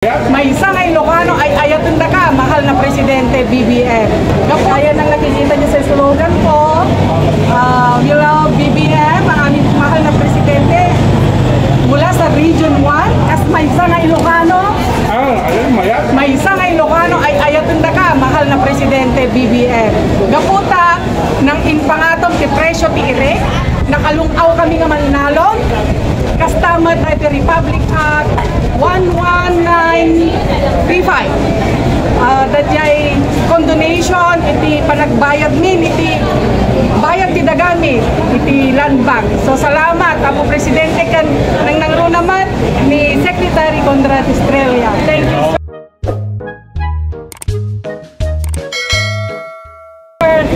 May isang Ilocano ay ayatunda ka, mahal na Presidente BBM. Kaya nang nakikita niyo sa slogan ko, we love BBM, ang aming mahal na Presidente mula sa Region 1. Kasi may isang Ilocano, may isang Ilocano ay ayatunda ka, mahal na Presidente BBM. Gaputa ng inpangatong ti presyo ti irek, nakalungaw kami nga manlalong, Customer at the Republic Act 11935. That ay condonation, iti panagbayad min, iti bayad ti dagami, iti land bank. So salamat, Apo Presidente kan nang nangro naman ni Secretary Conrad Estrella. Thank you, sir.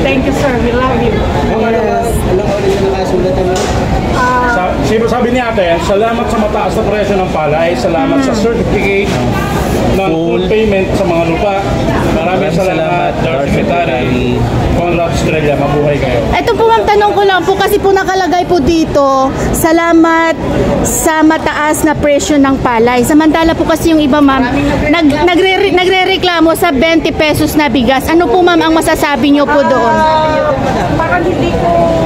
Thank you, sir. We love you. Yes. Sabi ni ate, salamat sa mataas na presyo ng palay, salamat sa certificate ng full payment sa mga lupa. Maraming salamat, Darth Secretary Conrad Estrella. Mabuhay kayo. Ito po ma'am, tanong ko lang po kasi po nakalagay po dito, salamat sa mataas na presyo ng palay. Samantala po kasi yung iba ma'am, nagre-reklamo sa 20 pesos na bigas. Ano po ma'am ang masasabi nyo po doon? Parang hindi ko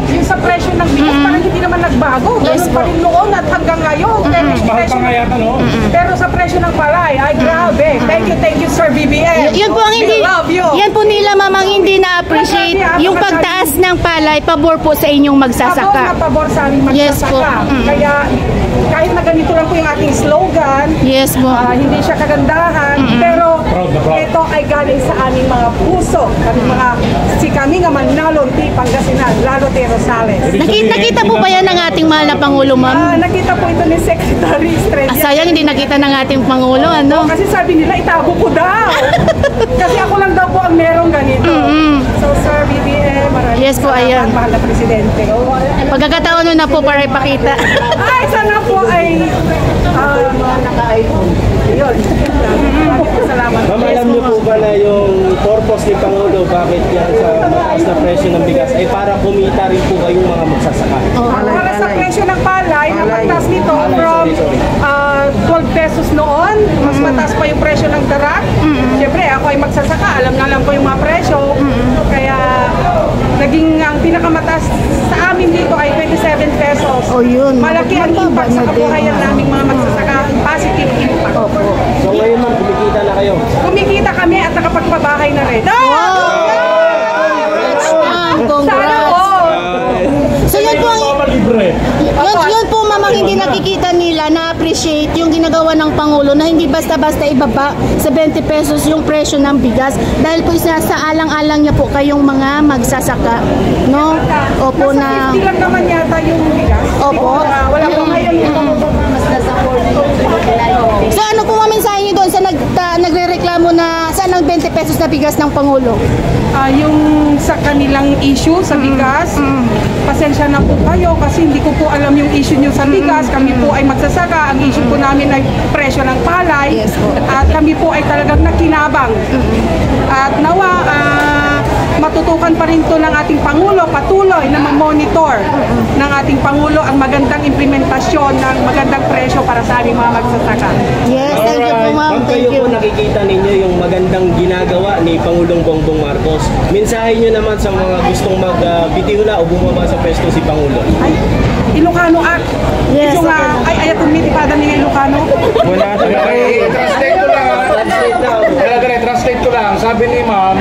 yung sa presyo ng bigas, parang hindi naman nagbago. Ganun pa rin noon at hanggang ngayon. Mahal pa nga yata, no? Pero sa presyo ng palay, ay grabe. Thank you, Sir BBM. Yun po ang hindi, yan po nila mamang hindi na-appreciate. Yung pagtaas ng palay, pabor po sa inyong magsasaka. Pabor sa aming magsasaka. Yes po. Kaya kahit na ganito lang po yung ating slogan, yes po. Hindi siya kagandahan, pero ito ay galing sa aming mga puso. Kami nga Manalon, Pangasinan, lalo ti Rosales. Nakita po ba yan ng ating mahal na Pangulo, ma'am? Nakita po ito ni Secretary Estrella. Sayang hindi nakita ng ating Pangulo, ano? Kasi sabi nila, itago ko daw. Kasi ako lang daw po ang merong ganito. So, Sir BBM, maraming yes po, ayan. Mahal na Presidente. Pagkakataon na po para ipakita. Ay, sana po ay naka-iPhone. Yun. Salamat. Ma'am, alam niyo po ba na yung purpose ni Pangulo bakit yan sa mataas na presyo ng bigas ay para kumita rin po kayong mga magsasaka? Para sa presyo ng palay, napagtas nito from 12 pesos noon, mas mataas pa yung presyo ng darak. Siyempre, ako ay magsasaka, alam na lang ko yung mga presyo. Kaya, naging ang pinakamataas sa amin dito ay 27 pesos. Oh, yun. Malaki ang impact sa kabuhayan naming mga magsasaka. Positive impact. So ngayon ma'am, kumikita na kayo? Kumikita kami at nakapagpabahay na rin. Congrats! So yun po yun po mamang hindi nakikita nila, na-appreciate yung ginagawa ng Pangulo na hindi basta-basta ibaba sa 20 pesos yung presyo ng bigas dahil po isa sa alang-alang niya po kayong mga magsasaka, no? Opo na... Nasa 50 lang naman yata yung bigas. Opo. Wala po ngayon yung mas nasa 40. So ano po mensahe niyo doon sa nagrereklamo na saan ang 20 pesos na bigas ng Pangulo? Yung sa kanilang issue sa bigas, pasensya na po kayo kasi hindi ko po alam yung issue nyo sa bigas. Kami po ay magsasaka. Ang issue po namin ay presyo ng palay. At kami po ay talagang nakinabang. At nawa, matutukan pa rin to ng ating Pangulo, patuloy na ma-monitor ng ating Pangulo ang magandang implementasyon ng magandang presyo para sa aming mga magsasaka. Yes, thank you po ma'am. Kayo po nakikita ninyo yung magandang ginagawa ni Pangulong Bongbong Marcos. Mensahe nyo naman sa mga gustong magbitiw na o bumaba sa pwesto si Pangulo. Ay, Ilocano Act. Yes. Ito nga, ay ayaw tumitipada niya Ilocano. Wala translate ko lang. Translate ko lang. Sabi ni ma'am,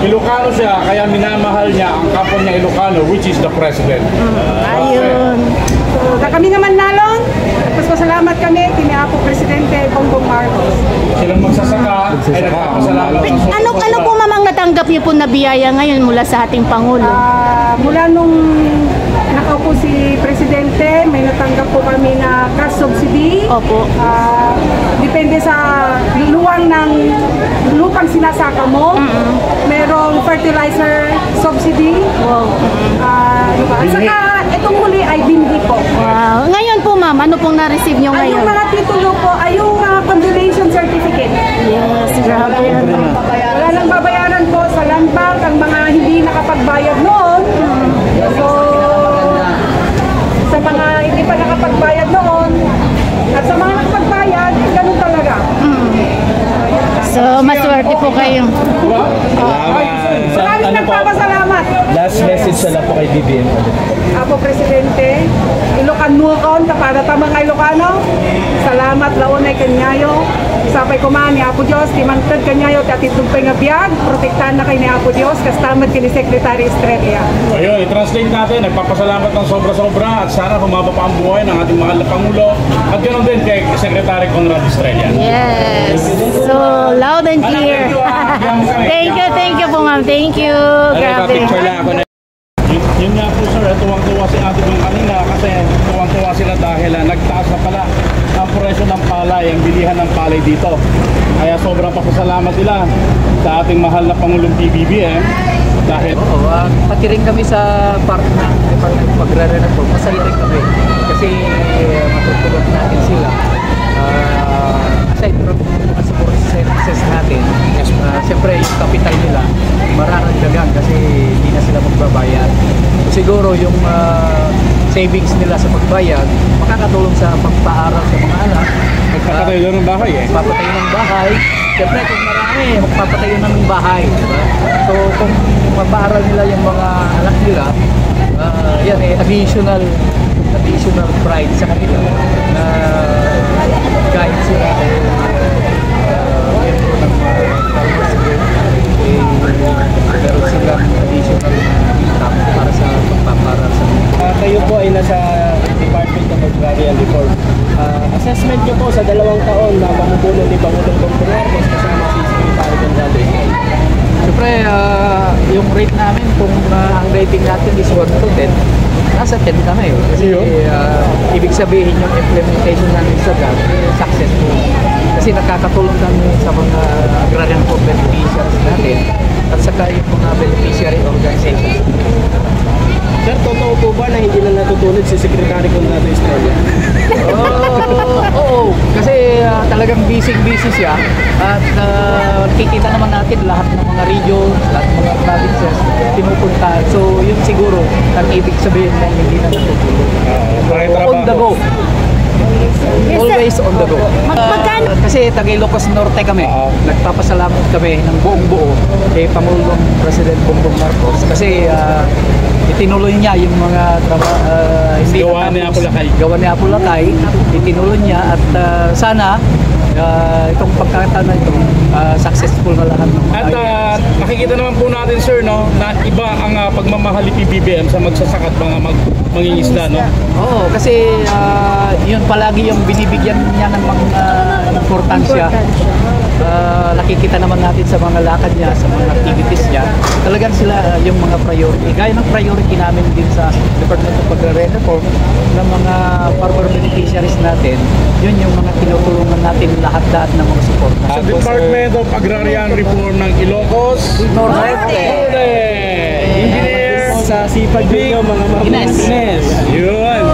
Ilocano siya, kaya minamahal niya ang kapwa niya Ilocano, which is the President. Ayun. So, kami naman nalon. Tapos pasalamat kami, Apo Presidente Bongbong Marcos. Silang magsasaka, ay nagpapasalamat. Ano po mamang natanggap niyo po na biyaya ngayon mula sa ating Pangulo? Mula nung nakaupo si Presidente, may natanggap po kami na cash subsidy. Opo. Depende sa luwang ng lupang sinasaka mo. Merong fertilizer subsidy. Wow. At saka itong huli ay binhi po. Wow. Ngayon po ma'am, ano pong na-receive nyo Ay, ngayon? yung mga titulo po ay yung condonation certificate. Yes, grabe. Wala nang babayaran po sa land bank ang mga hindi nakapagbayad noon. So, sa mga hindi pa nakapagbayad noon at sa mga nakapagbayad maswerte po kayo. Maraming nagpapasalamat. Last message na lang po kay BBM. Ako, Presidente, Ilocano kon, tapada tamang Ilocano. Salamat launay kanyayo. Sapay kumahan ni Apo Diyos, timantad kanyayo, tatitumpay nga biyag, protektahan na kay ni Apo Diyos, kastamad kay ni Secretary Estrella. Ayun, i-translate natin. Nagpapasalamat ng sobra-sobra at sana humaba pa ang buhay ng ating mahal na Pangulo at ganoon din kay Secretary Conrad Estrella. Yes. So loud and clear. Thank you po ma'am. Thank you. Grabe. Yun nga po sir, tuwang-tuwa si Ate Bong kanina kasi tuwang-tuwa sila dahil nagtaas na pala ang presyo ng palay, ang bilihan ng palay dito. Kaya sobrang pasasalamat sila sa ating mahal na Pangulong PBBM dahil Pati rin kami sa part ng Department of Agrarian Reform, masaya rin kami kasi matutulog natin sila. Aside from mga support services natin, siyempre yung capital nila mararagdagan kasi hindi na sila magbabayad. Siguro yung savings nila sa pagbayad makakatulong sa pagpaaral sa mga anak. nagpapatayo ng bahay eh. Magpapatayo ng bahay. Siyempre kung marami, magpapatayo na ng bahay. Diba? So kung mapaaral nila yung mga anak nila, yan eh, additional pride sa kanila na kahit sila membro ng farmers group, meron silang additional income para sa pagpaparal sa kanila. Kayo po ay nasa Department of Agrarian Reform. Assessment nyo po sa 2 taon na pamumuno ni Pangulong Bongbong Marcos kasama si Secretary Conrad Estrella. Siyempre, yung rate namin, kung ang rating natin is 1 to 10, nasa 10 kami. Kasi ibig sabihin yung implementation namin sa GAP, successful. Kasi nakakatulong kami sa mga agrarian po beneficiaries natin at saka yung mga beneficiary organizations. Sir, totoo po ba na hindi na natutulog si Secretary Conrad Estrella? Oo, kasi talagang busy siya at nakikita naman natin lahat ng mga regions, lahat ng mga provinces pinupuntahan. So yun siguro ang ibig sabihin na hindi na natutulog. On the go. Always on the go. Kasi taga Ilocos Norte kami. Nagpapasalamat kami ng buong buo kay Pangulong President Bongbong Marcos kasi itinuloy niya yung mga gawa ni Apulacay, itinuloy niya at sana itong pagkakataon na ito successful na lahat ng mga At nakikita naman po natin sir no, na iba ang pagmamahal ni PBBM sa magsasakat mga mangingisda no. Oo, kasi yun palagi yung binibigyan niya ng mga importansya. Nakikita naman natin sa mga lakad niya, sa mga activities niya, talagang sila yung mga priority. Gaya ng priority namin din sa Department of Agrarian Reform ng mga farmer beneficiaries natin, yun yung mga tinutulungan natin lahat ng mga support. Sa Department of Agrarian Reform ng Ilocos Norte. Engineer Sa sipag ninyo mga Ines. Yun.